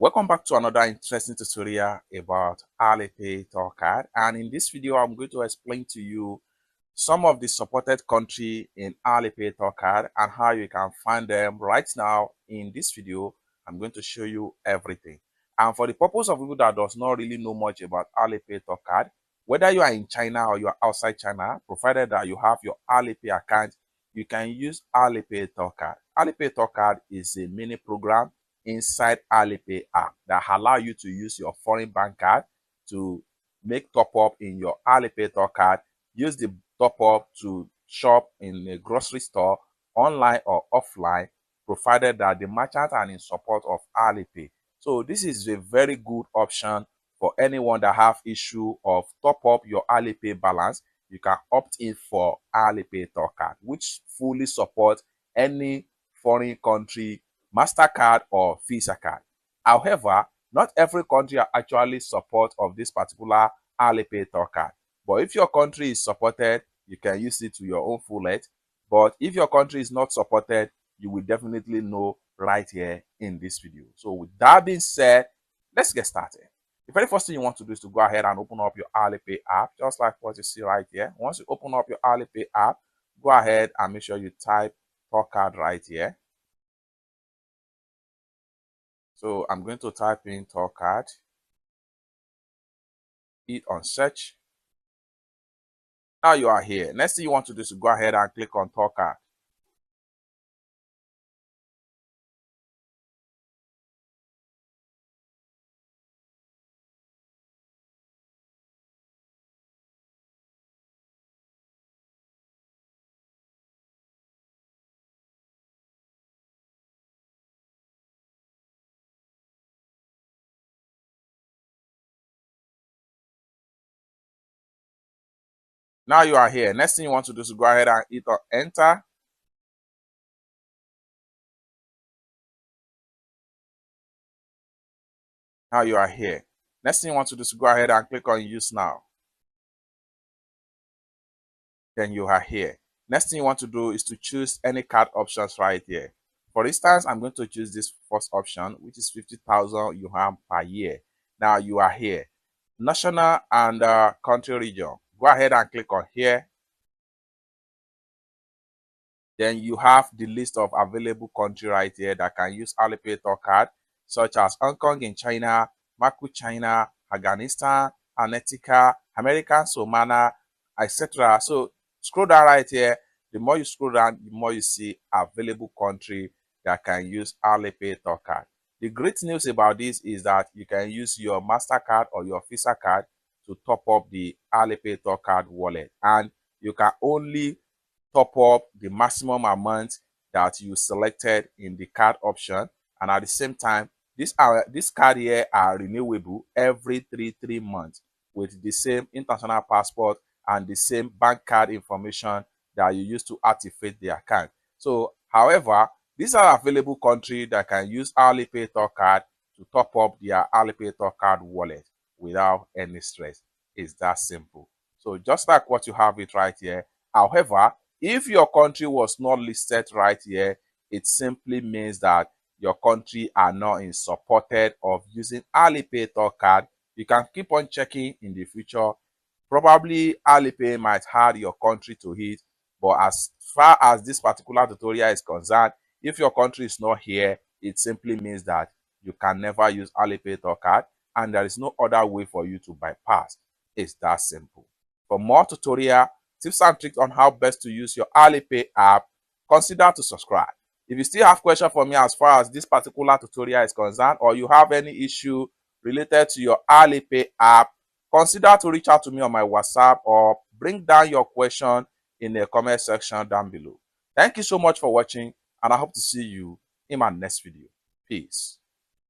Welcome back to another interesting tutorial about Alipay TourCard, and in this video I'm going to explain to you some of the supported country in Alipay TourCard and how you can find them. Right now in this video I'm going to show you everything, and for the purpose of people that does not really know much about Alipay TourCard, whether you are in China or you are outside China, provided that you have your Alipay account, you can use Alipay TourCard. Alipay TourCard is a mini program inside Alipay app that allow you to use your foreign bank card to make top up in your Alipay TourCard. Use the top up to shop in a grocery store, online or offline, provided that the merchants are in support of Alipay. So this is a very good option for anyone that have issue of top up your Alipay balance. You can opt in for Alipay TourCard, which fully supports any foreign country MasterCard or Visa card. However, not every country are actually support of this particular Alipay TourCard. But if your country is supported, you can use it to your own fullest. But if your country is not supported, you will definitely know right here in this video. So with that being said, let's get started. The very first thing you want to do is to go ahead and open up your Alipay app, just like what you see right here. Once you open up your Alipay app, go ahead and make sure you type TourCard right here. So I'm going to type in TourCard, hit on search. Now you are here. Next thing you want to do is to go ahead and click on TourCard. Now you are here. Next thing you want to do is to go ahead and hit on enter. Now you are here. Next thing you want to do is to go ahead and click on use now. Then you are here. Next thing you want to do is to choose any card options right here. For instance, I'm going to choose this first option, which is 50,000 yuan per year. Now you are here. National and country region. Go ahead and click on here. Then you have the list of available country right here that can use Alipay TourCard, such as Hong Kong in China, Maku China, Afghanistan, Antarctica, American Samoa, etc. So scroll down right here. The more you scroll down, the more you see available country that can use Alipay TourCard. The great news about this is that you can use your MasterCard or your Visa card to top up the Alipay TourCard wallet, and you can only top up the maximum amount that you selected in the card option, and at the same time this card here are renewable every three months with the same international passport and the same bank card information that you use to activate the account. So however, these are available countries that can use Alipay TourCard to top up their Alipay TourCard wallet without any stress. It's that simple. So just like what you have it right here. However, if your country was not listed right here, it simply means that your country are not in supported of using Alipay TourCard. You can keep on checking in the future. Probably Alipay might add your country to it, but as far as this particular tutorial is concerned, if your country is not here, it simply means that you can never use Alipay TourCard, and there is no other way for you to bypass. It's that simple. For more tutorial, tips and tricks on how best to use your Alipay app, consider to subscribe. If you still have questions for me as far as this particular tutorial is concerned, or you have any issue related to your Alipay app, consider to reach out to me on my WhatsApp or bring down your question in the comment section down below. Thank you so much for watching, and I hope to see you in my next video. Peace.